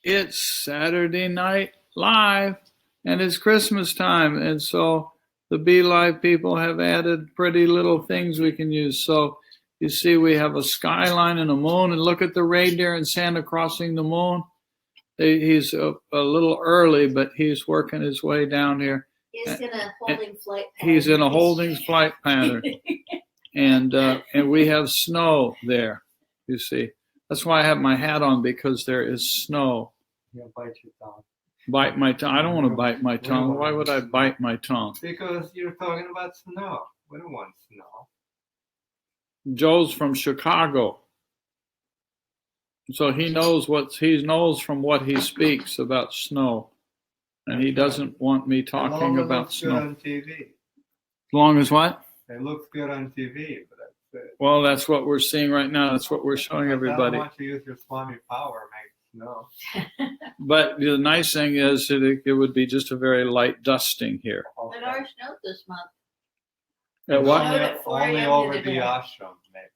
it's Saturday Night Live and it's Christmas time. And so the Be Live people have added pretty little things we can use. So you see we have a skyline and a moon, and look at the reindeer and Santa crossing the moon. He's a little early, but he's working his way down here. He's in a holding flight pattern. He's in a holding flight pattern. And we have snow there, you see. That's why I have my hat on, because there is snow. Yeah, bite your tongue. Bite my tongue? I don't want to bite my tongue. Why would I bite my tongue? Because you're talking about snow. We don't want snow. Joe's from Chicago. So he knows from what he speaks about snow. And he doesn't want me talking about snow. On TV. As long as what? It looks good on TV, but that's it. Well, that's what we're seeing right now. That's what we're showing everybody. I don't want you to use your Swami power, make snow. But the nice thing is that it would be just a very light dusting here. Okay. But ours snowed this month. At what? Only over the ashram, maybe.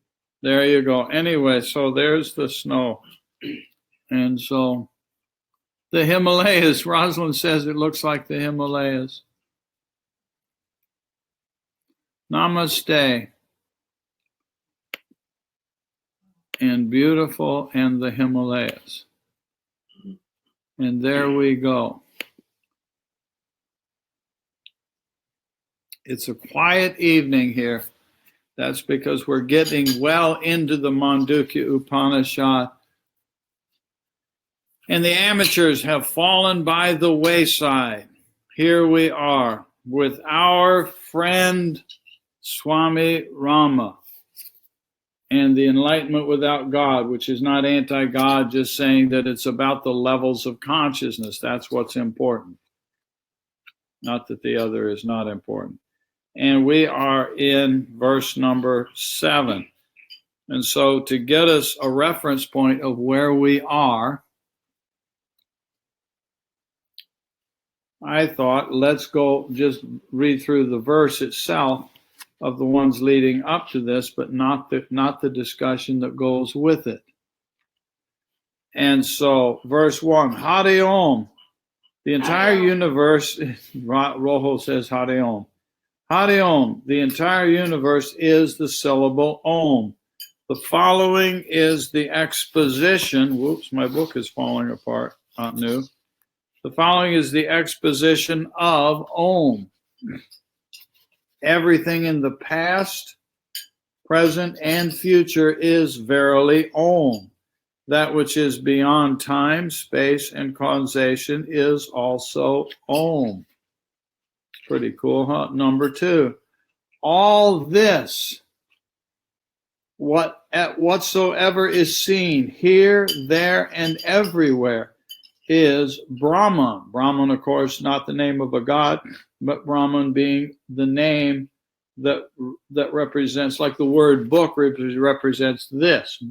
There you go. Anyway, so there's the snow. And so the Himalayas, Rosalind says it looks like the Himalayas. Namaste. And beautiful, and the Himalayas. And there we go. It's a quiet evening here. That's because we're getting well into the Mandukya Upanishad. And the amateurs have fallen by the wayside. Here we are with our friend Swami Rama and the Enlightenment without God, which is not anti-God, just saying that it's about the levels of consciousness. That's what's important. Not that the other is not important. And we are in verse number 7. And so to get us a reference point of where we are, I thought, let's go just read through the verse itself of the ones leading up to this, but not the discussion that goes with it. And so, verse 1, Hari Om. The entire universe, Rojo says Hari Om. Hari Om, the entire universe is the syllable Om. The following is the exposition. Whoops, my book is falling apart, not new. The following is the exposition of Om. Everything in the past, present, and future is verily Om. That which is beyond time, space, and causation is also Om. Pretty cool, huh? Number 2. All this, whatsoever is seen here, there, and everywhere, is Brahman. Brahman, of course, not the name of a god, but Brahman being the name that represents, like the word book represents this.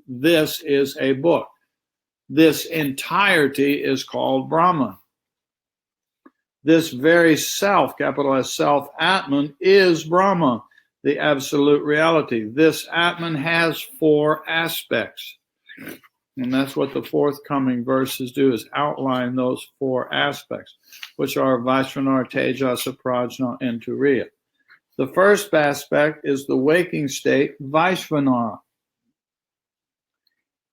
This is a book. This entirety is called Brahman. This very self, capital S self, Atman, is Brahman, the absolute reality. This Atman has 4 aspects. And that's what the forthcoming verses do, is outline those 4 aspects, which are Vaishvanar, Tejasa, Prajna, and Turiya. The first aspect is the waking state, Vaishvanar.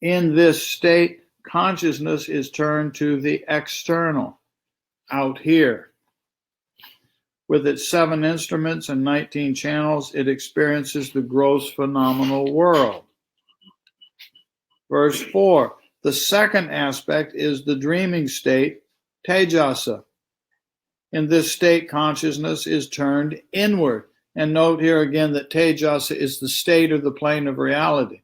In this state, consciousness is turned to the external, out here. With its 7 instruments and 19 channels, it experiences the gross phenomenal world. Verse 4, the second aspect is the dreaming state, Tejasa. In this state, consciousness is turned inward. And note here again that Tejasa is the state or the plane of reality.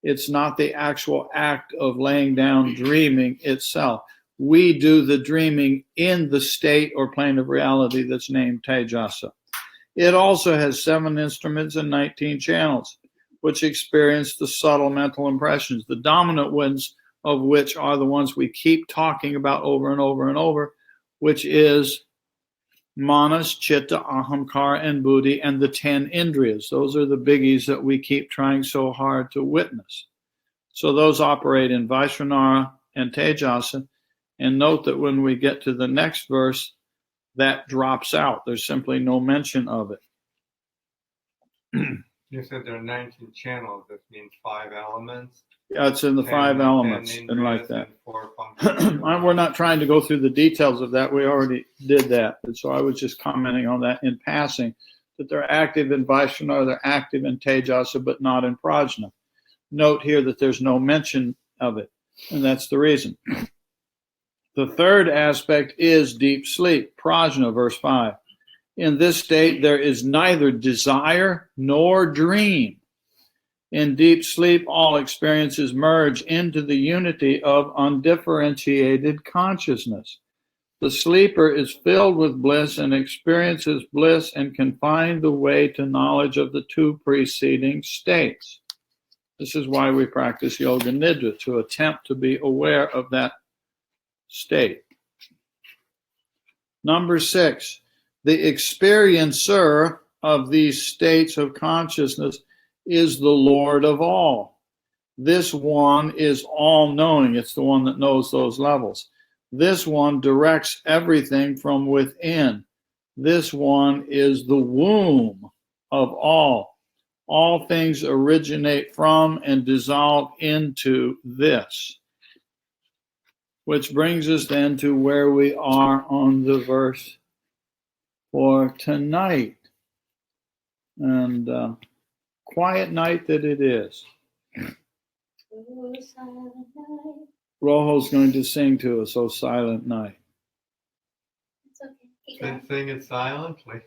It's not the actual act of laying down dreaming itself. We do the dreaming in the state or plane of reality that's named Tejasa. It also has 7 instruments and 19 channels, which experience the subtle mental impressions, the dominant ones of which are the ones we keep talking about over and over and over, which is Manas, Chitta, Ahamkara, and Buddhi, and the 10 Indriyas. Those are the biggies that we keep trying so hard to witness. So those operate in Vaishvanara, and Tejasa. And note that when we get to the next verse, that drops out. There's simply no mention of it. You said there are 19 channels. That means 5 elements. Yeah, it's in the 5 elements and like that. And 4 functions. We're not trying to go through the details of that. We already did that. And so I was just commenting on that in passing, that they're active in Vaishnava, they're active in Tejasa, but not in Prajna. Note here that there's no mention of it, and that's the reason. The third aspect is deep sleep, Prajna, verse 5. In this state, there is neither desire nor dream. In deep sleep, all experiences merge into the unity of undifferentiated consciousness. The sleeper is filled with bliss and experiences bliss and can find the way to knowledge of the 2 preceding states. This is why we practice Yoga Nidra, to attempt to be aware of that state. Number 6, the experiencer of these states of consciousness is the Lord of all. This one is all-knowing. It's the one that knows those levels. This one directs everything from within. This one is the womb of all. All things originate from and dissolve into this. Which brings us then to where we are on the verse for tonight. And quiet night that it is. Rojo's going to sing to us, "O Silent Night." It's okay. Keep going. Sing it silently.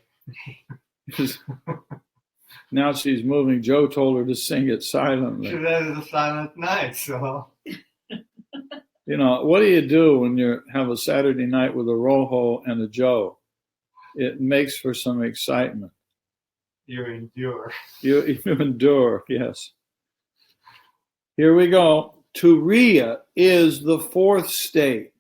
Now she's moving. Joe told her to sing it silently. That is a silent night, so. You know, what do you do when you have a Saturday night with a Rojo and a Joe? It makes for some excitement. You endure. You endure, yes. Here we go. Turiya is the 4th state.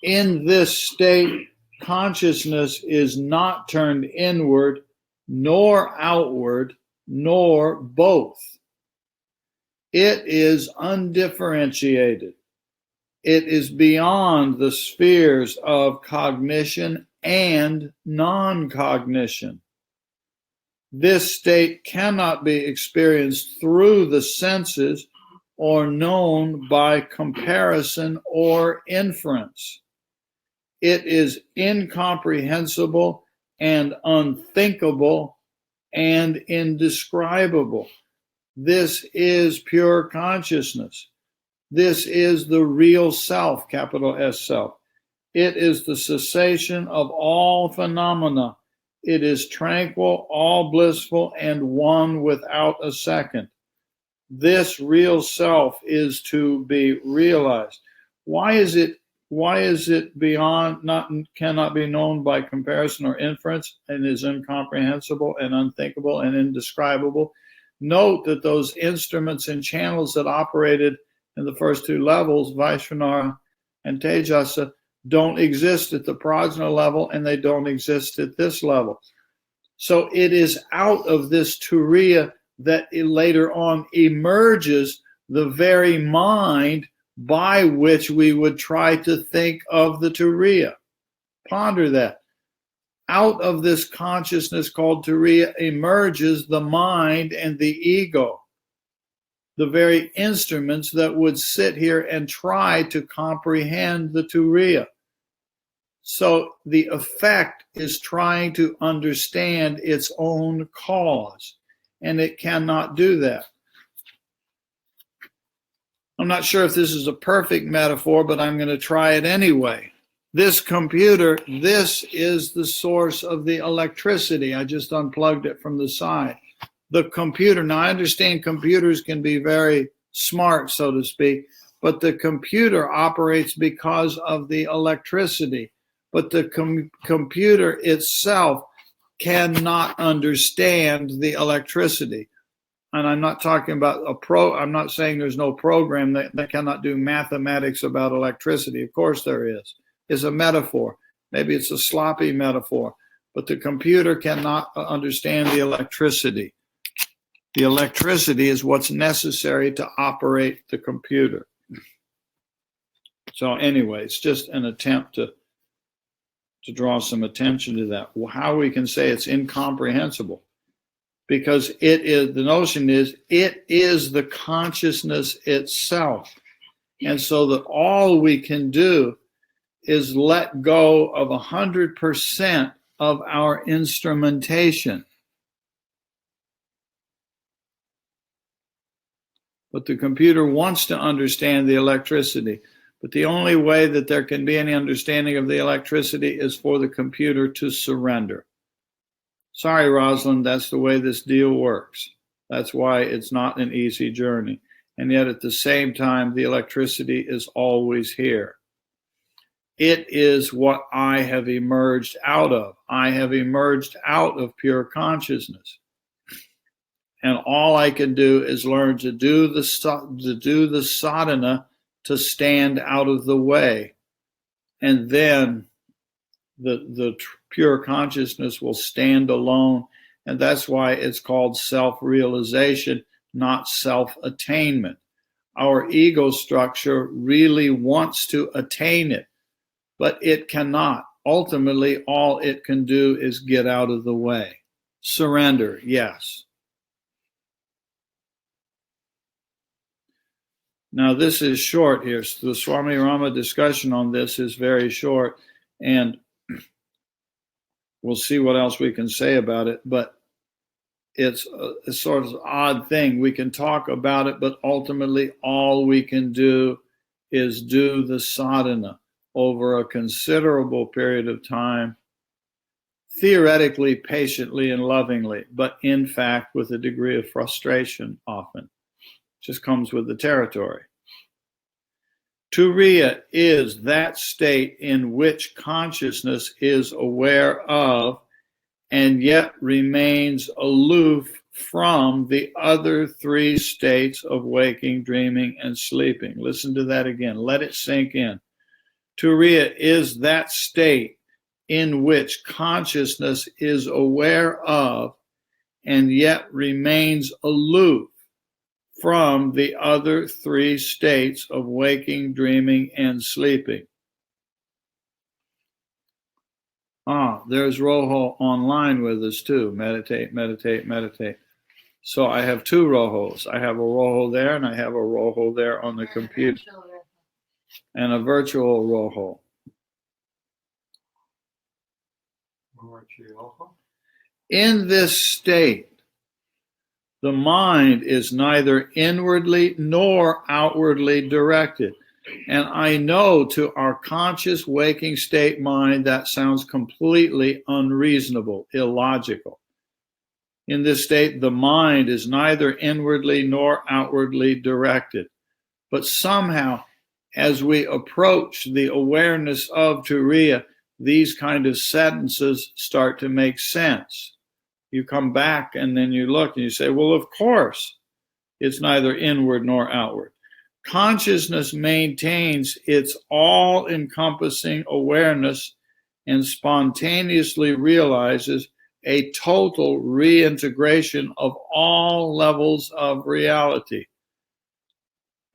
In this state, consciousness is not turned inward, nor outward, nor both. It is undifferentiated. It is beyond the spheres of cognition and non-cognition. This state cannot be experienced through the senses or known by comparison or inference. It is incomprehensible and unthinkable and indescribable. This is pure consciousness. This is the real self, capital S self. It is the cessation of all phenomena. It is tranquil, all blissful, and one without a second. This real self is to be realized. Why is it beyond, cannot be known by comparison or inference, and is incomprehensible and unthinkable and indescribable? Note that those instruments and channels that operated in the first 2 levels, Vaishnava and Tejasa, don't exist at the Prajna level, and they don't exist at this level. So it is out of this Turiya that it later on emerges the very mind by which we would try to think of the Turiya. Ponder that. Out of this consciousness called Turiya emerges the mind and the ego, the very instruments that would sit here and try to comprehend the Turiya. So the effect is trying to understand its own cause, and it cannot do that. I'm not sure if this is a perfect metaphor, but I'm going to try it anyway. This computer, this is the source of the electricity. I just unplugged it from the side. The computer, now I understand computers can be very smart, so to speak, but the computer operates because of the electricity. But the computer itself cannot understand the electricity. And I'm not talking about I'm not saying there's no program that cannot do mathematics about electricity. Of course there is. It's a metaphor. Maybe it's a sloppy metaphor, but the computer cannot understand the electricity. The electricity is what's necessary to operate the computer. So anyway, it's just an attempt to draw some attention to that. How we can say it's incomprehensible. Because it is, the notion is, it is the consciousness itself. And so that all we can do is let go of 100% of our instrumentation. But the computer wants to understand the electricity. But the only way that there can be any understanding of the electricity is for the computer to surrender. Sorry, Rosalind, that's the way this deal works. That's why it's not an easy journey. And yet at the same time, the electricity is always here. It is what I have emerged out of. I have emerged out of pure consciousness. And all I can do is learn to do the sadhana to stand out of the way. And then the pure consciousness will stand alone. And that's why it's called self-realization, not self-attainment. Our ego structure really wants to attain it, but it cannot. Ultimately, all it can do is get out of the way. Surrender, yes. Now, this is short here. So the Swami Rama discussion on this is very short, and we'll see what else we can say about it, but it's a sort of odd thing. We can talk about it, but ultimately all we can do is do the sadhana over a considerable period of time, theoretically, patiently, and lovingly, but in fact with a degree of frustration often. Just comes with the territory. Turiya is that state in which consciousness is aware of and yet remains aloof from the other three states of waking, dreaming, and sleeping. Listen to that again. Let it sink in. Turiya is that state in which consciousness is aware of and yet remains aloof from the other three states of waking, dreaming, and sleeping. There's Rojo online with us too. Meditate, meditate, meditate. So I have two Rojos. I have a Rojo there and I have a Rojo there on the computer. And a virtual Rojo. In this state, the mind is neither inwardly nor outwardly directed. And I know to our conscious waking state mind that sounds completely unreasonable, illogical. In this state, the mind is neither inwardly nor outwardly directed. But somehow, as we approach the awareness of Turiya, these kind of sentences start to make sense. You come back and then you look and you say, well, of course, it's neither inward nor outward. Consciousness maintains its all-encompassing awareness and spontaneously realizes a total reintegration of all levels of reality.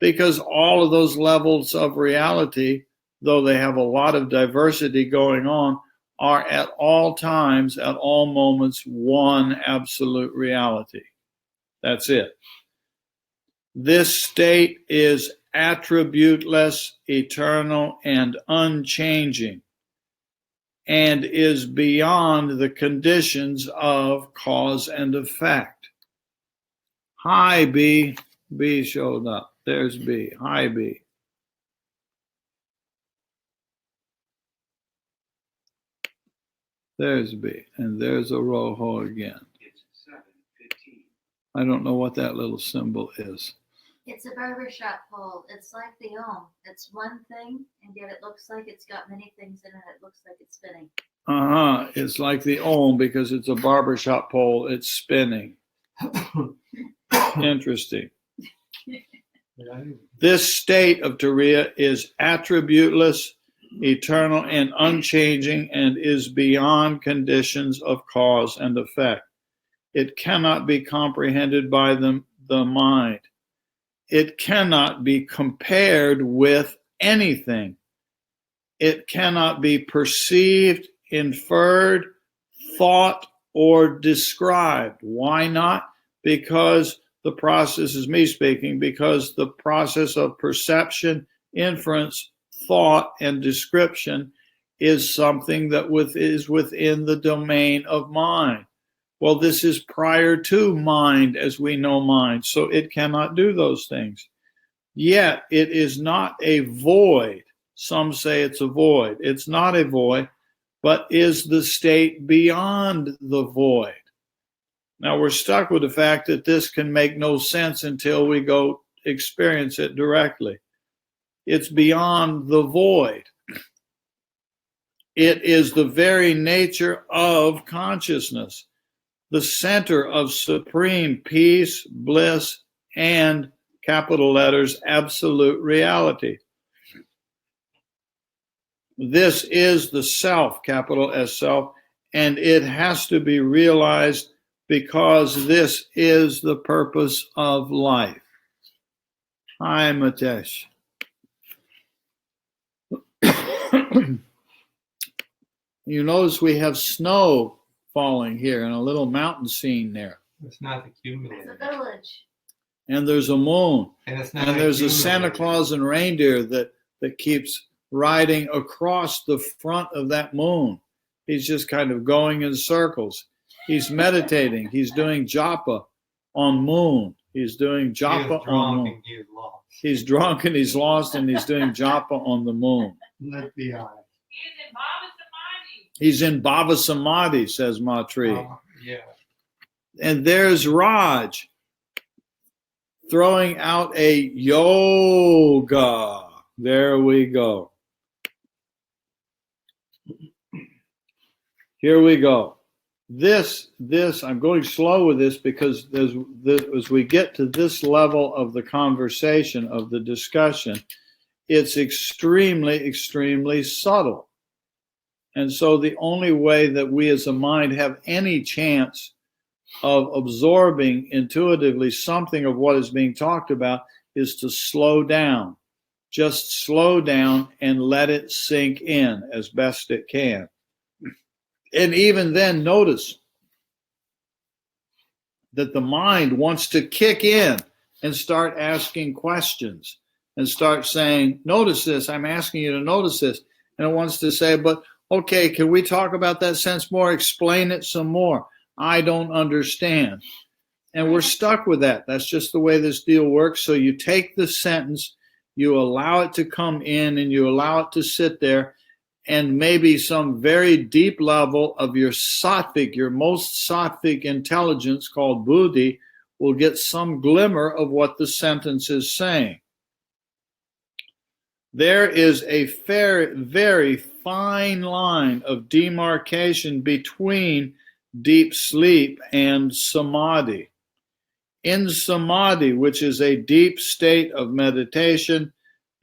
Because all of those levels of reality, though they have a lot of diversity going on, are at all times, at all moments, one absolute reality. That's it. This state is attributeless, eternal, and unchanging, and is beyond the conditions of cause and effect. Hi, B. B showed up. There's B. Hi, B. There's B. And there's a Rojo again. It's 7:15. I don't know what that little symbol is. It's a barbershop pole. It's like the Om. It's one thing, and yet it looks like it's got many things in it. It looks like it's spinning. It's like the Om because it's a barbershop pole. It's spinning. Interesting. This state of Turiya is attributeless, eternal, and unchanging, and is beyond conditions of cause and effect. It cannot be comprehended by the mind. It cannot be compared with anything. It cannot be perceived, inferred, thought, or described. Why not? Because the process is me speaking, because the process of perception, inference, thought, and description is something that is within the domain of mind. Well, this is prior to mind as we know mind, so it cannot do those things. Yet it is not a void. Some say it's a void. It's not a void, but is the state beyond the void. Now we're stuck with the fact that this can make no sense until we go experience it directly. It's beyond the void. It is the very nature of consciousness, the center of supreme peace, bliss, and, capital letters, absolute reality. This is the self, capital S self, and it has to be realized because this is the purpose of life. Hi, Matesh. You notice we have snow falling here and a little mountain scene there. It's not It's accumulated. a village. And there's a moon. And it's not And there's a Santa accumulated. Claus and reindeer that keeps riding across the front of that moon. He's just kind of going in circles. He's meditating. He's doing japa on moon. He's doing He japa was on drunk moon. and he was lost. He's drunk and he's lost and he's doing japa on the moon. Let's be honest. He's in Bhava Samadhi, says Matri. Yeah. And there's Raj throwing out a yoga. There we go. Here we go. This, I'm going slow with this because as we get to this level of the conversation, of the discussion, it's extremely, extremely subtle. And so the only way that we as a mind have any chance of absorbing intuitively something of what is being talked about is to slow down. Just slow down and let it sink in as best it can. And even then, notice that the mind wants to kick in and start asking questions and start saying, notice this, I'm asking you to notice this. And it wants to say, but okay, can we talk about that sense more? Explain it some more. I don't understand. And we're stuck with that. That's just the way this deal works. So you take the sentence, you allow it to come in, and you allow it to sit there, and maybe some very deep level of your sattvic, your most sattvic intelligence called buddhi, will get some glimmer of what the sentence is saying. There is a very fine line of demarcation between deep sleep and samadhi. In samadhi, which is a deep state of meditation,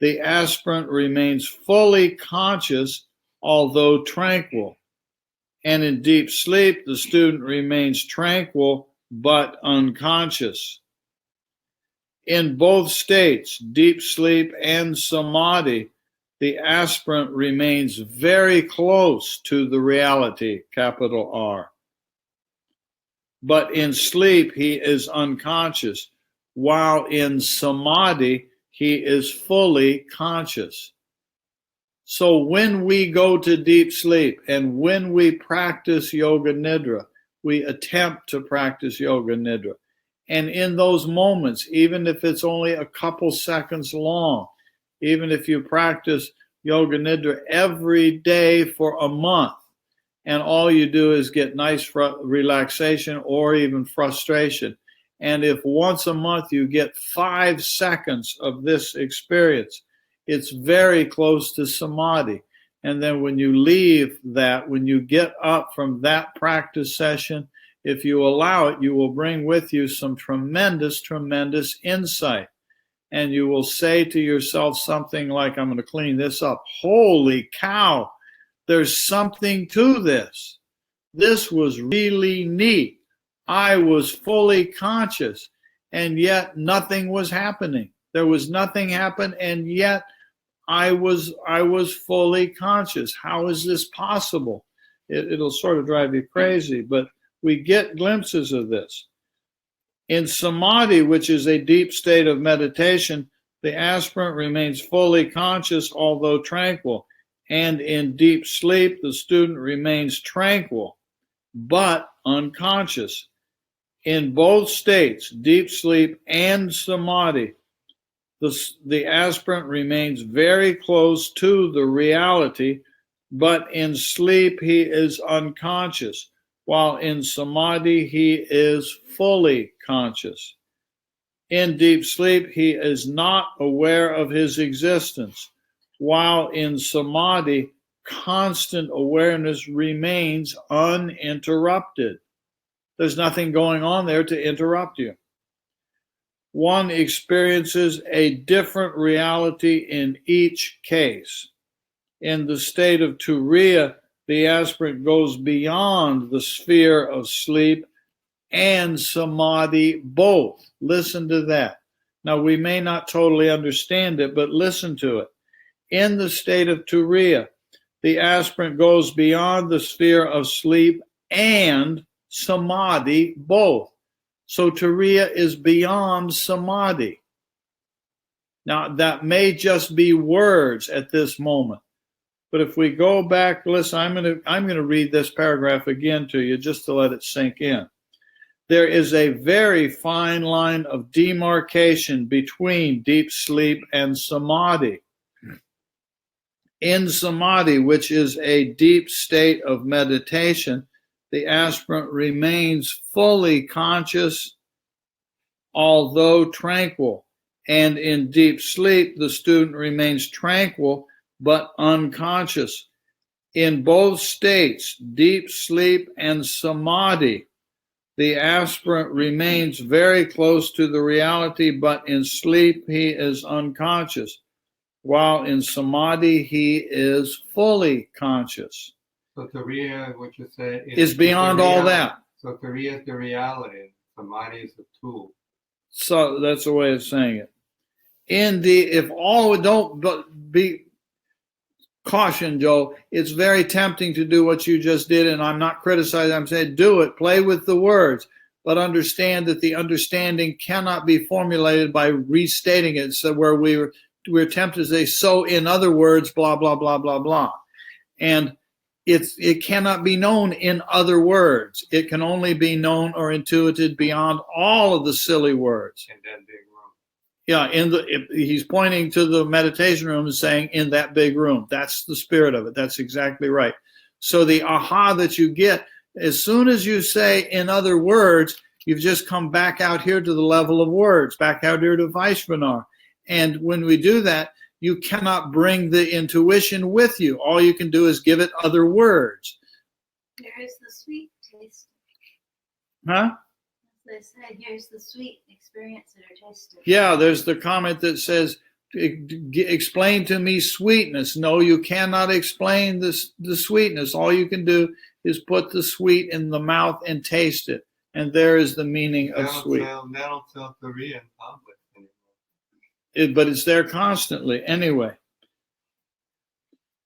the aspirant remains fully conscious, although tranquil. And in deep sleep, the student remains tranquil but unconscious. In both states, deep sleep and samadhi, the aspirant remains very close to the reality, capital R. But in sleep, he is unconscious, while in samadhi, he is fully conscious. So when we go to deep sleep and when we practice yoga nidra, we attempt to practice yoga nidra. And in those moments, even if it's only a couple seconds long, even if you practice yoga nidra every day for a month, and all you do is get nice relaxation or even frustration, and if once a month you get 5 seconds of this experience, it's very close to samadhi. And then when you leave that, when you get up from that practice session, if you allow it, you will bring with you some tremendous, tremendous insight. And you will say to yourself something like, I'm going to clean this up. Holy cow, there's something to this. This was really neat. I was fully conscious, and yet nothing was happening. There was nothing happen, and yet I was fully conscious. How is this possible? It'll sort of drive you crazy, but we get glimpses of this. In samadhi, which is a deep state of meditation, the aspirant remains fully conscious, although tranquil. And in deep sleep, the student remains tranquil, but unconscious. In both states, deep sleep and samadhi, the aspirant remains very close to the reality, but in sleep he is unconscious, while in samadhi he is fully conscious. In deep sleep he is not aware of his existence, while in samadhi constant awareness remains uninterrupted. There's nothing going on there to interrupt you. One experiences a different reality in each case. In the state of Turiya, the aspirant goes beyond the sphere of sleep and samadhi both. Listen to that. Now, we may not totally understand it, but listen to it. In the state of Turiya, the aspirant goes beyond the sphere of sleep and samadhi both. So Turiya is beyond samadhi. Now, that may just be words at this moment. But if we go back, listen, I'm going to read this paragraph again to you just to let it sink in. There is a very fine line of demarcation between deep sleep and samadhi. In samadhi, which is a deep state of meditation, the aspirant remains fully conscious, although tranquil. And in deep sleep, the student remains tranquil, but unconscious. In both states, deep sleep and samadhi, the aspirant remains very close to the reality, but in sleep he is unconscious, while in samadhi he is fully conscious. So Turiya, what you say, is beyond all that. So Turiya is the reality. Samadhi is the tool. So that's a way of saying it. If all don't be caution, Joe, it's very tempting to do what you just did, and I'm not criticizing. I'm saying do it, play with the words, but understand that the understanding cannot be formulated by restating it. So where we're tempted to say, so in other words, blah blah blah blah blah, and it cannot be known in other words. It can only be known or intuited beyond all of the silly words. In that big room. Yeah, he's pointing to the meditation room and saying, in that big room. That's the spirit of it. That's exactly right. So the aha that you get, as soon as you say, in other words, you've just come back out here to the level of words, back out here to Vaishvanar. And when we do that, you cannot bring the intuition with you. All you can do is give it other words. There is the sweet taste. Huh? They say, here's the sweet, experience it or taste it. Yeah, there's the comment that says, explain to me sweetness. No, you cannot explain the sweetness. All you can do is put the sweet in the mouth and taste it. And there is the meaning of sweet. They don't tell Turiya in public anymore. But it's there constantly. Anyway,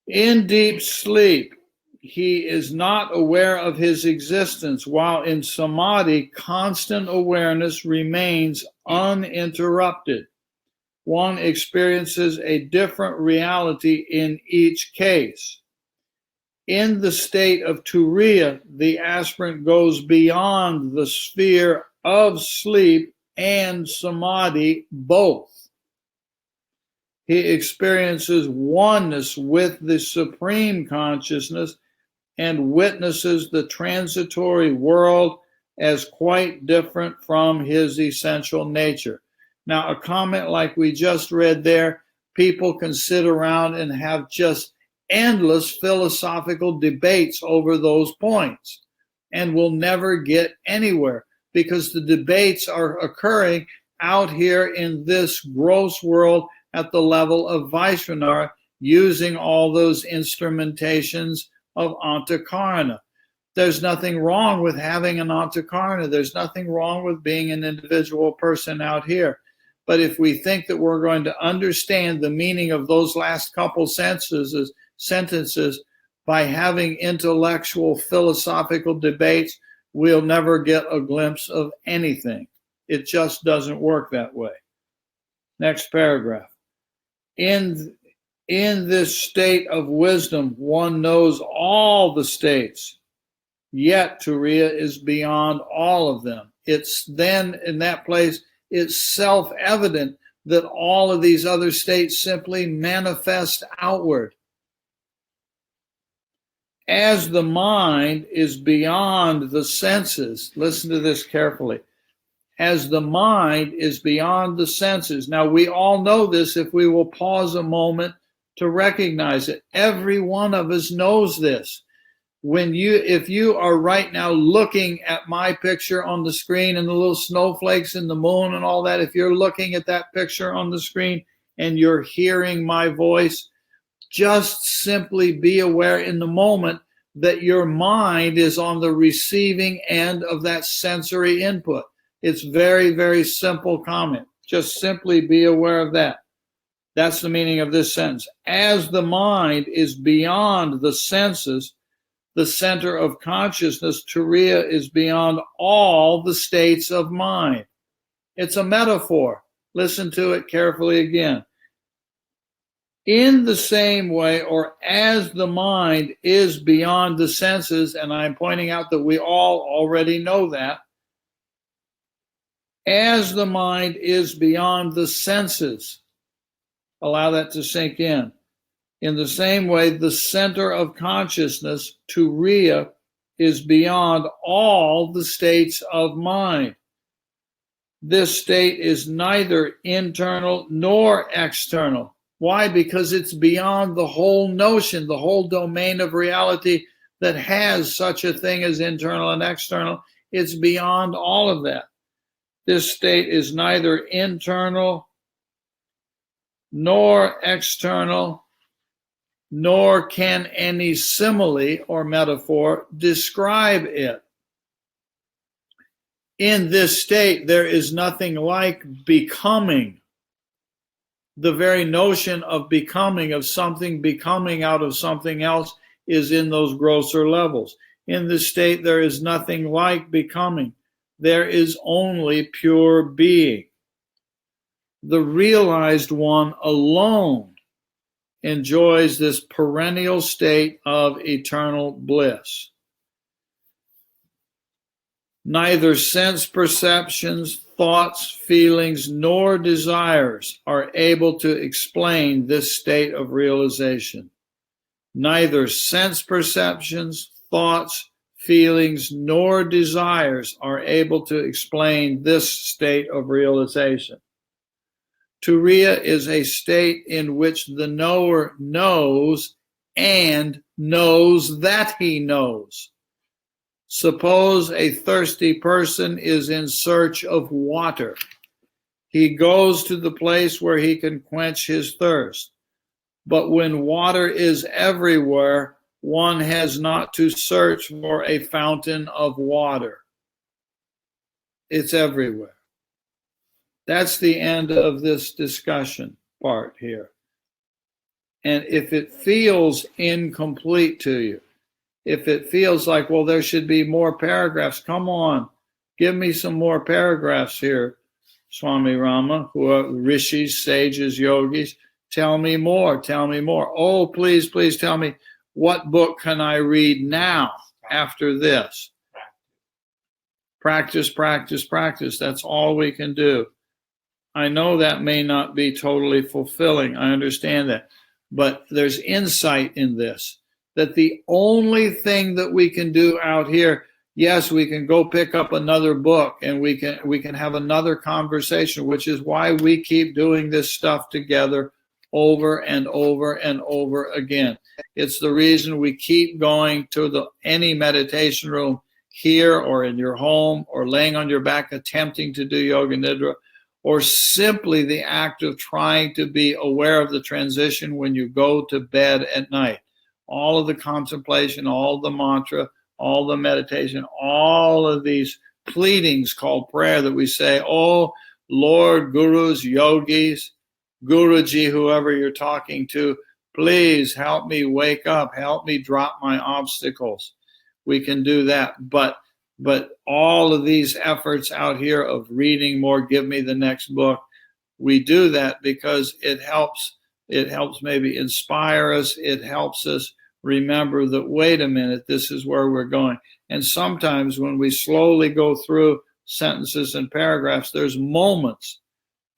in deep sleep, he is not aware of his existence, while in samadhi, constant awareness remains uninterrupted. One experiences a different reality in each case. In the state of Turiya, the aspirant goes beyond the sphere of sleep and samadhi both. He experiences oneness with the supreme consciousness and witnesses the transitory world as quite different from his essential nature. Now, a comment like we just read there, people can sit around and have just endless philosophical debates over those points and will never get anywhere because the debates are occurring out here in this gross world at the level of Vaishvanara, using all those instrumentations of Antakarana. There's nothing wrong with having an Antakarana. There's nothing wrong with being an individual person out here. But if we think that we're going to understand the meaning of those last couple sentences by having intellectual, philosophical debates, we'll never get a glimpse of anything. It just doesn't work that way. Next paragraph. In this state of wisdom, one knows all the states, yet Turiya is beyond all of them. It's then in that place, it's self-evident that all of these other states simply manifest outward. As the mind is beyond the senses, listen to this carefully. As the mind is beyond the senses. Now, we all know this if we will pause a moment to recognize it. Every one of us knows this. If you are right now looking at my picture on the screen and the little snowflakes and the moon and all that, if you're looking at that picture on the screen and you're hearing my voice, just simply be aware in the moment that your mind is on the receiving end of that sensory input. It's very, very simple comment. Just simply be aware of that. That's the meaning of this sentence. As the mind is beyond the senses, the center of consciousness, Turiya is beyond all the states of mind. It's a metaphor. Listen to it carefully again. In the same way, or as the mind is beyond the senses, and I'm pointing out that we all already know that, as the mind is beyond the senses, allow that to sink in. In the same way, the center of consciousness, Turiya, is beyond all the states of mind. This state is neither internal nor external. Why? Because it's beyond the whole notion, the whole domain of reality that has such a thing as internal and external. It's beyond all of that. This state is neither internal nor external, nor can any simile or metaphor describe it. In this state, there is nothing like becoming. The very notion of becoming, of something becoming out of something else, is in those grosser levels. In this state, there is nothing like becoming. There is only pure being. The realized one alone enjoys this perennial state of eternal bliss. Neither sense perceptions, thoughts, feelings, nor desires are able to explain this state of realization. Neither sense perceptions, thoughts, feelings, nor desires are able to explain this state of realization. Turiya is a state in which the knower knows and knows that he knows. Suppose a thirsty person is in search of water. He goes to the place where he can quench his thirst. But when water is everywhere, one has not to search for a fountain of water. It's everywhere. That's the end of this discussion part here. And if it feels incomplete to you, if it feels like, well, there should be more paragraphs, come on, give me some more paragraphs here, Swami Rama, who are rishis, sages, yogis. Tell me more, tell me more. Oh, please, please tell me, what book can I read now after this? Practice, practice, practice. That's all we can do. I know that may not be totally fulfilling. I understand that. But there's insight in this, that the only thing that we can do out here, yes, we can go pick up another book and we can have another conversation, which is why we keep doing this stuff together over and over and over again. It's the reason we keep going to any meditation room here or in your home or laying on your back attempting to do yoga nidra, or simply the act of trying to be aware of the transition when you go to bed at night. All of the contemplation, all the mantra, all the meditation, all of these pleadings called prayer that we say, oh, Lord, gurus, yogis, Guruji, whoever you're talking to, please help me wake up, help me drop my obstacles. We can do that. But all of these efforts out here of reading more, give me the next book, we do that because it helps maybe inspire us. It helps us remember that, wait a minute, this is where we're going. And sometimes when we slowly go through sentences and paragraphs, there's moments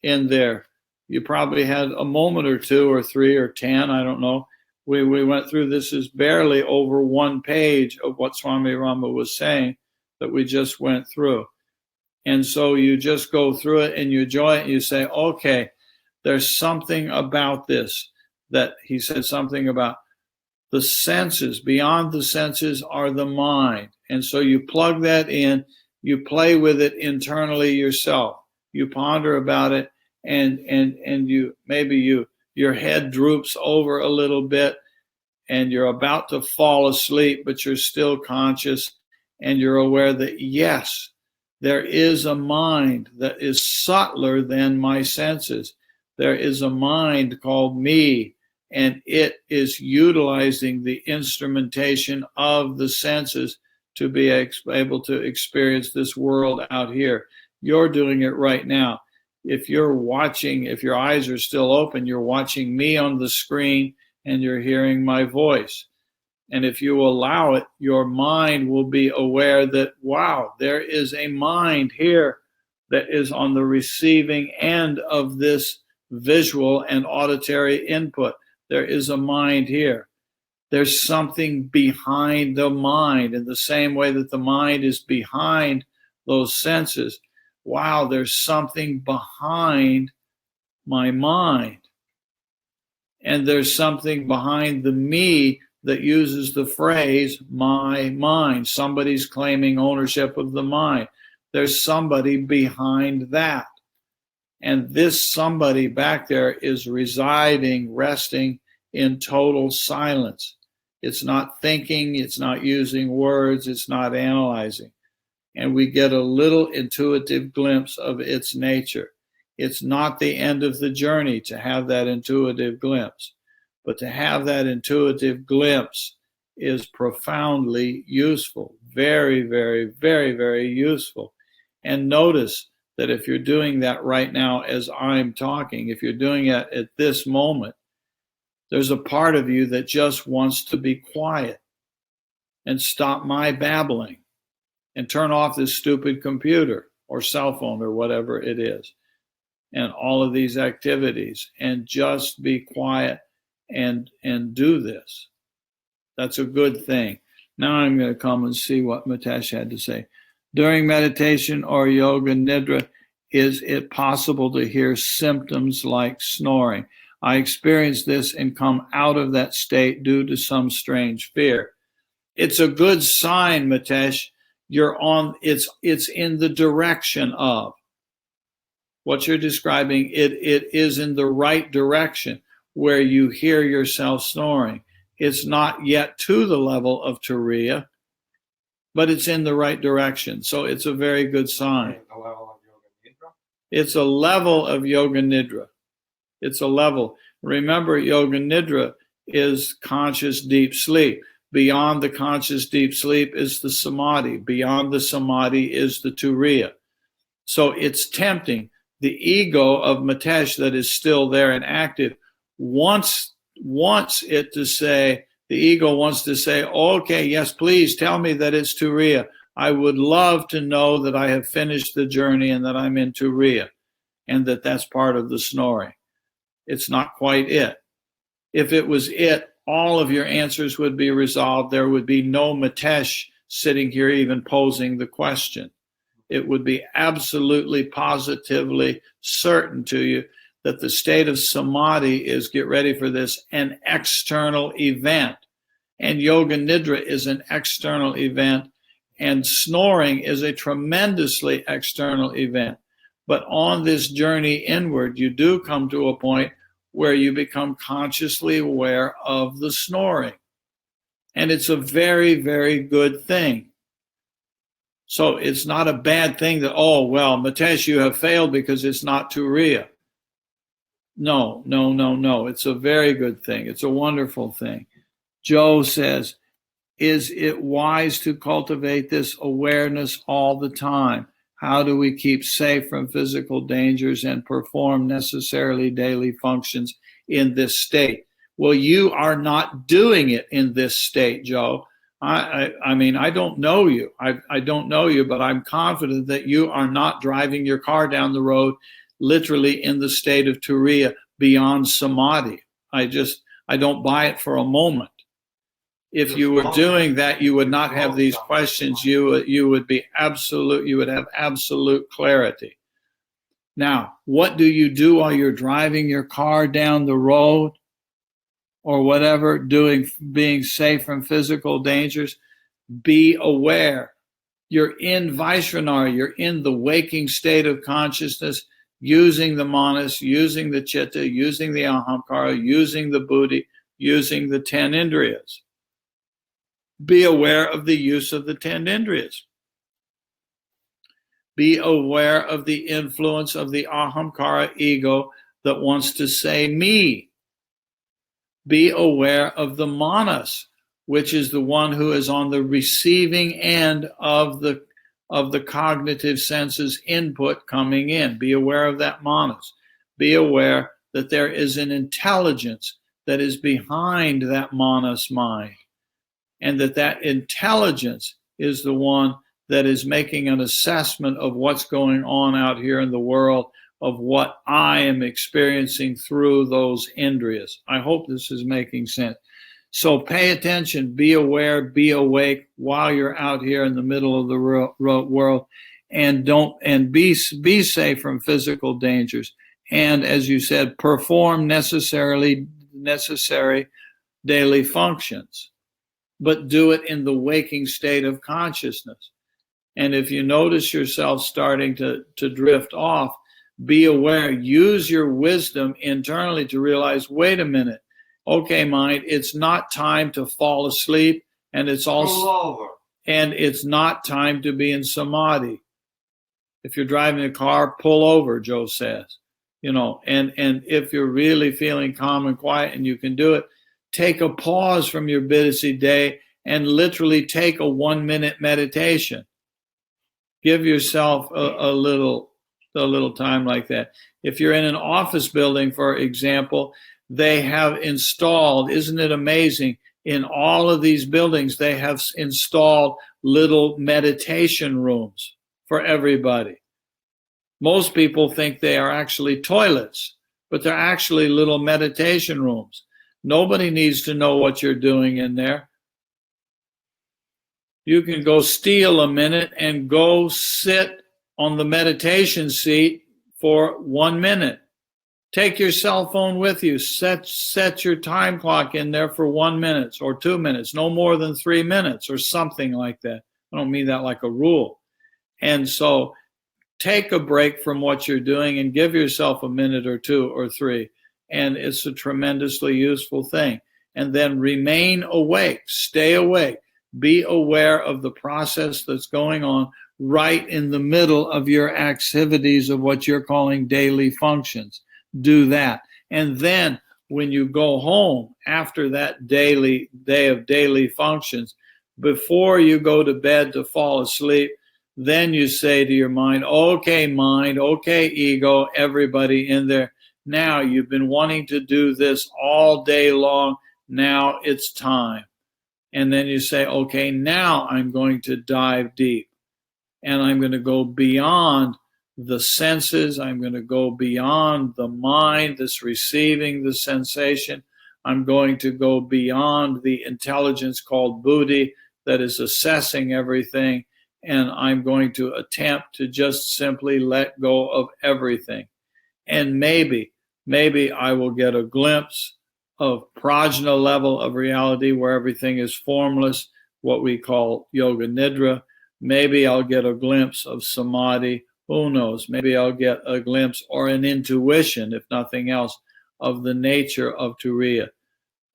in there. You probably had a moment or two or three or 10, I don't know. We went through, this is barely over 1 page of what Swami Rama was saying that we just went through. And so you just go through it and you enjoy it and you say, okay, there's something about this, that he said something about the senses. Beyond the senses are the mind. And so you plug that in, you play with it internally yourself. You ponder about it, and you maybe your head droops over a little bit and you're about to fall asleep, but you're still conscious and you're aware that, yes, there is a mind that is subtler than my senses. There is a mind called me, and it is utilizing the instrumentation of the senses to be able to experience this world out here. You're doing it right now. If you're watching, if your eyes are still open, you're watching me on the screen and you're hearing my voice. And if you allow it, your mind will be aware that, wow, there is a mind here that is on the receiving end of this visual and auditory input. There is a mind here. There's something behind the mind, in the same way that the mind is behind those senses. Wow, there's something behind my mind. And there's something behind the me that uses the phrase, my mind. Somebody's claiming ownership of the mind. There's somebody behind that. And this somebody back there is residing, resting in total silence. It's not thinking, it's not using words, it's not analyzing. And we get a little intuitive glimpse of its nature. It's not the end of the journey to have that intuitive glimpse, but to have that intuitive glimpse is profoundly useful. Very, very, very, very useful. And notice that if you're doing that right now as I'm talking, if you're doing it at this moment, there's a part of you that just wants to be quiet and stop my babbling and turn off this stupid computer or cell phone or whatever it is, and all of these activities, and just be quiet and do this. That's a good thing. Now I'm going to come and see what Mitesh had to say. During meditation or yoga nidra, is it possible to hear symptoms like snoring? I experienced this and come out of that state due to some strange fear. It's a good sign, Mitesh. You're on, it's in the direction of what you're describing. It is in the right direction where you hear yourself snoring. It's not yet to the level of Turiya, but it's in the right direction. So it's a very good sign. It's a level of yoga nidra. It's a level. Remember, yoga nidra is conscious deep sleep. Beyond the conscious deep sleep is the samadhi. Beyond the samadhi is the turiya. So it's tempting. The ego of Mitesh that is still there and active wants it to say, the ego wants to say, okay, yes, please tell me that it's turiya. I would love to know that I have finished the journey and that I'm in turiya, and that that's part of the snoring. It's not quite it. If it was it, all of your answers would be resolved. There would be no Mitesh sitting here even posing the question. It would be absolutely, positively certain to you that the state of samadhi is, get ready for this, an external event. And yoga nidra is an external event, and snoring is a tremendously external event. But on this journey inward, you do come to a point where you become consciously aware of the snoring. And it's a very, very good thing. So it's not a bad thing that, oh, well, Mitesh, you have failed because it's not Turiya. No. It's a very good thing. It's a wonderful thing. Joe says, is it wise to cultivate this awareness all the time? How do we keep safe from physical dangers and perform necessarily daily functions in this state? Well, you are not doing it in this state, Joe. I mean, I don't know you. I don't know you, but I'm confident that you are not driving your car down the road literally in the state of Turiya beyond samadhi. I don't buy it for a moment. If you were doing that, you would not have these questions. You would be absolute. You would have absolute clarity. Now, what do you do while you're driving your car down the road or whatever, being safe from physical dangers? Be aware. You're in Vaishranara. You're in the waking state of consciousness, using the manas, using the chitta, using the ahamkara, using the buddhi, using the 10 indriyas. Be aware of the use of the 10 indriyas. Be aware of the influence of the ahamkara ego that wants to say me. Be aware of the manas, which is the one who is on the receiving end of the cognitive senses input coming in. Be aware of that manas. Be aware that there is an intelligence that is behind that manas mind, and that intelligence is the one that is making an assessment of what's going on out here in the world, of what I am experiencing through those indriyas. I hope this is making sense. So pay attention, be aware, be awake while you're out here in the middle of the world, and be safe from physical dangers. And as you said, perform necessary daily functions, but do it in the waking state of consciousness. And if you notice yourself starting to drift off, be aware, use your wisdom internally to realize, wait a minute, okay, mind, it's not time to fall asleep, and it's not time to be in samadhi. If you're driving a car, pull over, Joe says. And if you're really feeling calm and quiet and you can do it, take a pause from your busy day and literally take a 1-minute meditation. Give yourself a little time like that. If you're in an office building, for example, they have installed, isn't it amazing, in all of these buildings, they have installed little meditation rooms for everybody. Most people think they are actually toilets, but they're actually little meditation rooms. Nobody needs to know what you're doing in there. You can go steal a minute and go sit on the meditation seat for 1 minute. Take your cell phone with you. Set your time clock in there for 1 minute or 2 minutes, no more than 3 minutes or something like that. I don't mean that like a rule. And so take a break from what you're doing and give yourself a minute or 2 or 3. And it's a tremendously useful thing. And then remain awake, stay awake. Be aware of the process that's going on right in the middle of your activities of what you're calling daily functions. Do that. And then when you go home after that day of daily functions, before you go to bed to fall asleep, then you say to your mind, okay, ego, everybody in there. Now you've been wanting to do this all day long. Now it's time. And then you say, okay, now I'm going to dive deep. And I'm going to go beyond the senses. I'm going to go beyond the mind that's receiving the sensation. I'm going to go beyond the intelligence called buddhi that is assessing everything. And I'm going to attempt to just simply let go of everything. And maybe I will get a glimpse of prajna level of reality where everything is formless, what we call yoga nidra. Maybe I'll get a glimpse of samadhi. Who knows? Maybe I'll get a glimpse or an intuition, if nothing else, of the nature of Turiya.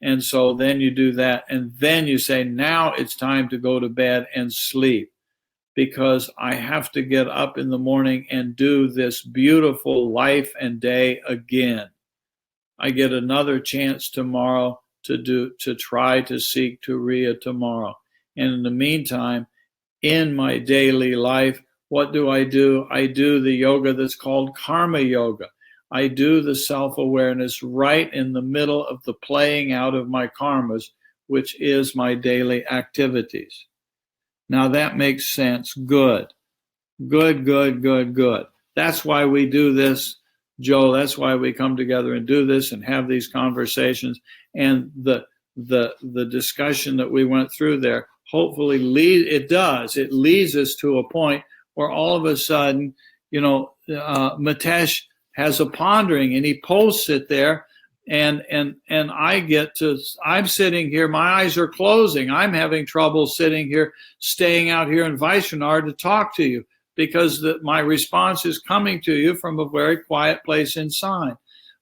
And so then you do that. And then you say, now it's time to go to bed and sleep. because I have to get up in the morning and do this beautiful life and day again. I get another chance tomorrow to try to seek Turiya tomorrow. And in the meantime, in my daily life, what do? I do the yoga that's called karma yoga. I do the self-awareness right in the middle of the playing out of my karmas, which is my daily activities. Now that makes sense. Good. That's why we do this, Joe. That's why we come together and do this and have these conversations. And the discussion that we went through there, hopefully it leads us to a point where all of a sudden, Mitesh has a pondering and he posts it there. And I'm sitting here, my eyes are closing. I'm having trouble sitting here, staying out here in Vaishnavar to talk to you, because my response is coming to you from a very quiet place inside.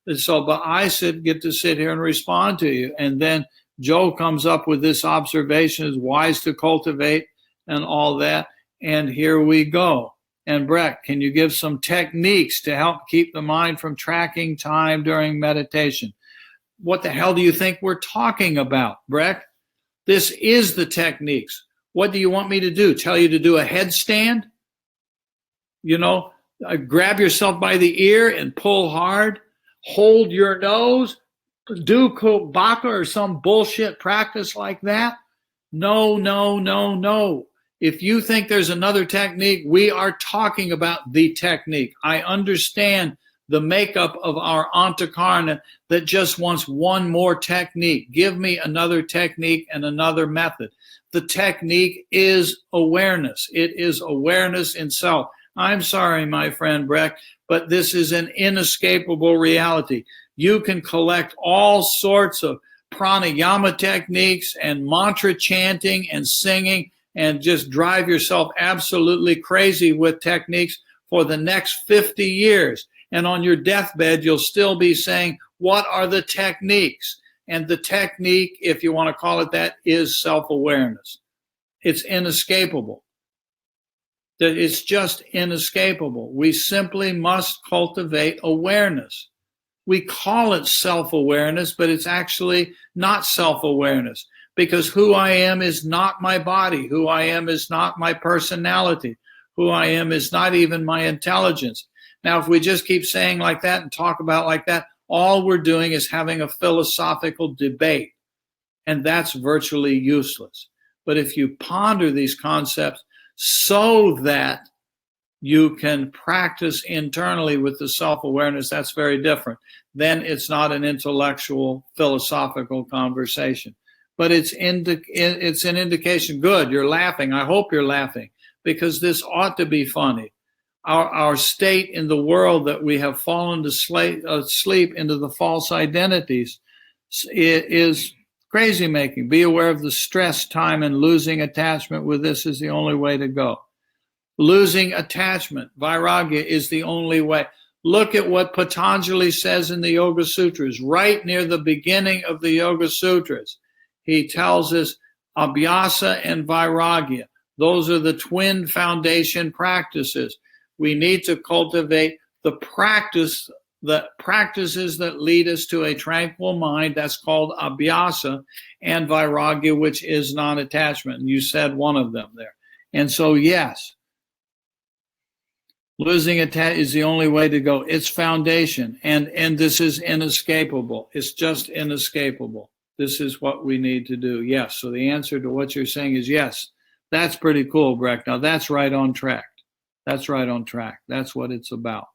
And so, but I get to sit here and respond to you. And then Joe comes up with this observation, is wise to cultivate and all that. And here we go. And Breck, can you give some techniques to help keep the mind from tracking time during meditation? What the hell do you think we're talking about, Breck? This is the techniques. What do you want me to do? Tell you to do a headstand? Grab yourself by the ear and pull hard, hold your nose, do Baka or some bullshit practice like that? No. If you think there's another technique, we are talking about the technique. I understand the makeup of our antakarna that just wants one more technique. Give me another technique and another method. The technique is awareness. It is awareness in self. I'm sorry, my friend Breck, but this is an inescapable reality. You can collect all sorts of pranayama techniques and mantra chanting and singing and just drive yourself absolutely crazy with techniques for the next 50 years. And on your deathbed, you'll still be saying, what are the techniques? And the technique, if you want to call it that, is self-awareness. It's inescapable. It's just inescapable. We simply must cultivate awareness. We call it self-awareness, but it's actually not self-awareness, because who I am is not my body. Who I am is not my personality. Who I am is not even my intelligence. Now, if we just keep saying like that and talk about like that, all we're doing is having a philosophical debate, and that's virtually useless. But if you ponder these concepts so that you can practice internally with the self-awareness, that's very different. Then it's not an intellectual, philosophical conversation. But it's an indication. Good, you're laughing. I hope you're laughing, because this ought to be funny. Our state in the world that we have fallen to sleep into the false identities is crazy making. Be aware of the stress, time, and losing attachment with this is the only way to go. Losing attachment, vairagya, is the only way. Look at what Patanjali says in the Yoga Sutras, right near the beginning of the Yoga Sutras. He tells us abhyasa and vairagya. Those are the twin foundation practices. We need to cultivate the practices that lead us to a tranquil mind. That's called abhyasa, and vairagya, which is non-attachment. And you said one of them there. And so, yes, losing attachment is the only way to go. It's foundation, and this is inescapable. It's just inescapable. This is what we need to do. Yes. So the answer to what you're saying is yes. That's pretty cool, Breck. Now that's right on track. That's right on track. That's what it's about.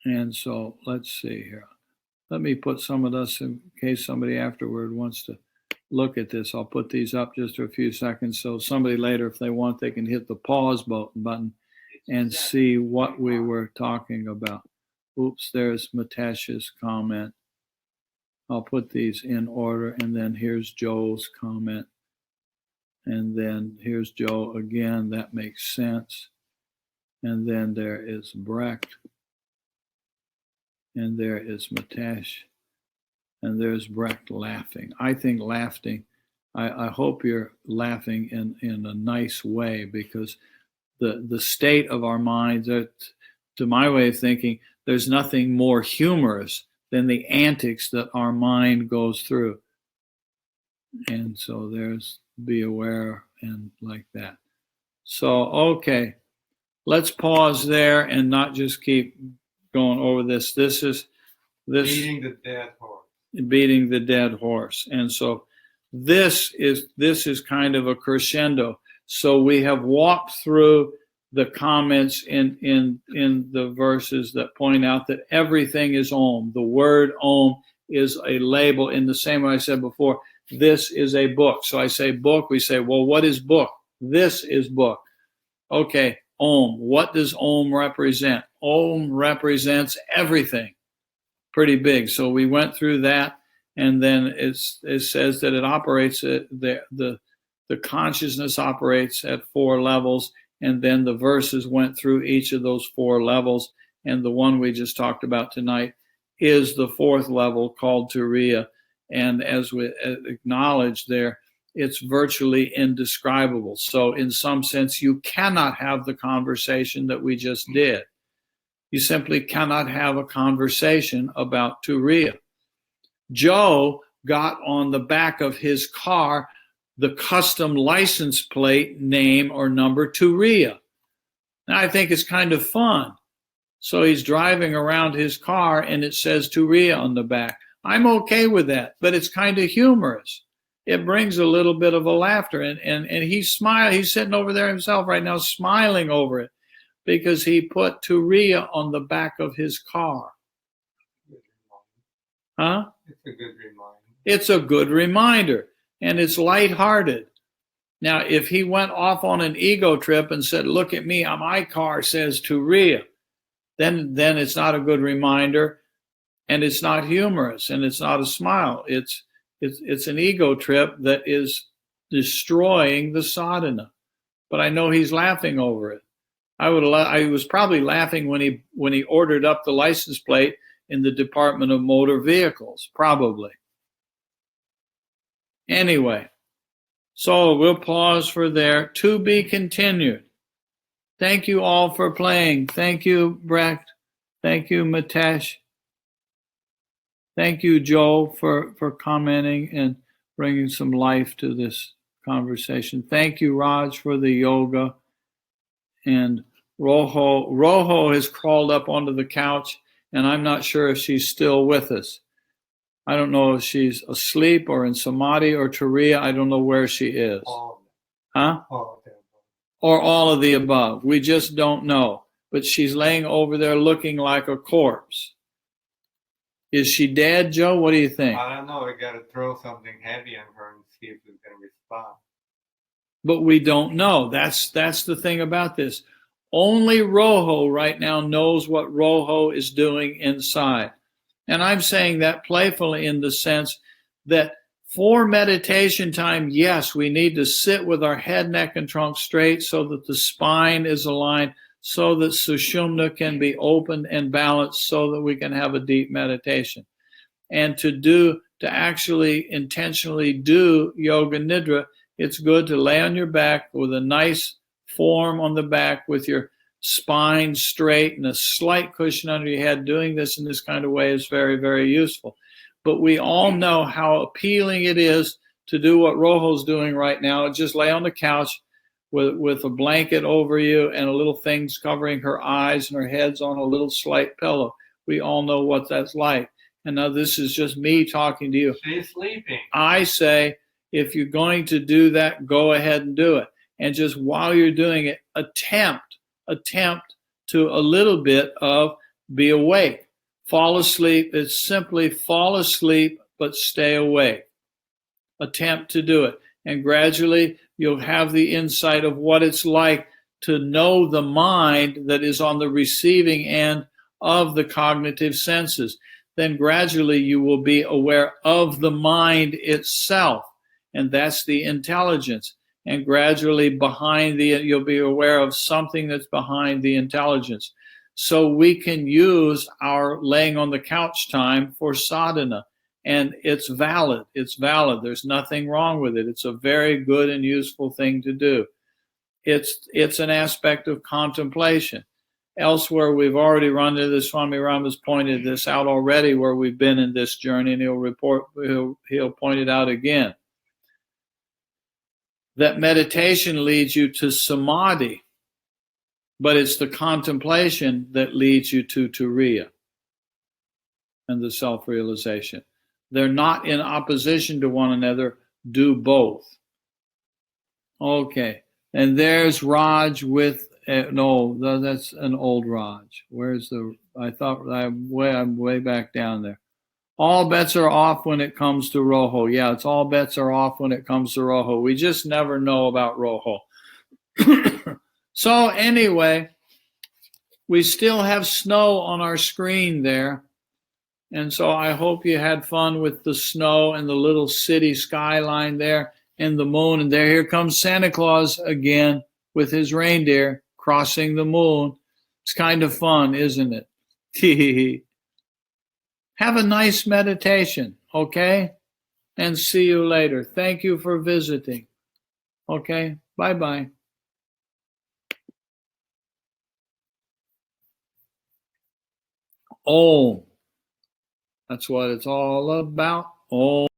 And so let's see here. Let me put some of this in case somebody afterward wants to look at this. I'll put these up just for a few seconds, so somebody later, if they want, they can hit the pause button and see what we were talking about. Oops, there's Mitesh's comment. I'll put these in order, and then here's Joel's comment. And then here's Joe again. That makes sense. And then there is Brecht. And there is Mitesh. And there's Brecht laughing. I think I hope you're laughing in a nice way, because the state of our minds, to my way of thinking, there's nothing more humorous than the antics that our mind goes through. And so be aware and like that. So, okay, let's pause there and not just keep going over this. This is Beating the dead horse. Beating the dead horse. And so this is kind of a crescendo. So we have walked through the comments in the verses that point out that everything is Om. The word Om is a label, in the same way I said before. This is a book. So I say book. We say, well, what is book? This is book. Okay, Om. What does Om represent? Om represents everything. Pretty big. So we went through that, and then it says that it operates at the consciousness operates at 4 levels, and then the verses went through each of those 4 levels, and the one we just talked about tonight is the 4th level, called Turiya. And as we acknowledged there, it's virtually indescribable. So in some sense, you cannot have the conversation that we just did. You simply cannot have a conversation about Turiya. Joe got on the back of his car the custom license plate name or number Turiya. Now, I think it's kind of fun. So he's driving around his car and it says Turiya on the back. I'm okay with that, but it's kind of humorous. It brings a little bit of a laughter, and he's smiling. He's sitting over there himself right now, smiling over it, because he put Turiya on the back of his car. Huh? It's a good reminder. It's a good reminder, and it's lighthearted. Now, if he went off on an ego trip and said, look at me, my car says Turiya, then it's not a good reminder, and it's not humorous, and it's not a smile. It's an ego trip that is destroying the sadhana. But I know he's laughing over it. I was probably laughing when he ordered up the license plate in the Department of Motor Vehicles, probably. Anyway, so we'll pause for there. To be continued. Thank you all for playing. Thank you, Brecht. Thank you, Mitesh. Thank you, Joe, for commenting and bringing some life to this conversation. Thank you, Raj, for the yoga. And Rojo has crawled up onto the couch, and I'm not sure if she's still with us. I don't know if she's asleep or in samadhi or Turiya. I don't know where she is. Huh? Or all of the above. We just don't know. But she's laying over there looking like a corpse. Is she dead, Joe? What do you think? I don't know. I got to throw something heavy on her and see if it's going to respond. But we don't know. That's the thing about this. Only Rojo right now knows what Rojo is doing inside. And I'm saying that playfully in the sense that for meditation time, yes, we need to sit with our head, neck, and trunk straight so that the spine is aligned, so that Sushumna can be opened and balanced, so that we can have a deep meditation. And to actually intentionally do Yoga Nidra, it's good to lay on your back with a nice form on the back with your spine straight and a slight cushion under your head. Doing this in this kind of way is very, very useful. But we all know how appealing it is to do what Rojo's doing right now. Just lay on the couch with a blanket over you and a little things covering her eyes, and her head's on a little slight pillow. We all know what that's like. And now this is just me talking to you. She's sleeping. I say, if you're going to do that, go ahead and do it. And just while you're doing it, attempt to a little bit of be awake. Fall asleep. It's simply fall asleep, but stay awake. Attempt to do it. And gradually you'll have the insight of what it's like to know the mind that is on the receiving end of the cognitive senses. Then gradually you will be aware of the mind itself, and that's the intelligence. And gradually you'll be aware of something that's behind the intelligence. So we can use our laying on the couch time for sadhana. And it's valid. It's valid. There's nothing wrong with it. It's a very good and useful thing to do. It's an aspect of contemplation. Elsewhere, we've already run into this. Swami Rama's pointed this out already where we've been in this journey, and he'll point it out again. That meditation leads you to samadhi, but it's the contemplation that leads you to turiya and the self-realization. They're not in opposition to one another. Do both. Okay. And there's Raj with, no, that's an old Raj. Where's I thought I'm way back down there. All bets are off when it comes to Rojo. Yeah, it's all bets are off when it comes to Rojo. We just never know about Rojo. So anyway, we still have snow on our screen there. And so I hope you had fun with the snow and the little city skyline there and the moon. And here comes Santa Claus again with his reindeer crossing the moon. It's kind of fun, isn't it? Have a nice meditation, okay? And see you later. Thank you for visiting. Okay, bye-bye. Oh. That's what it's all about. Oh.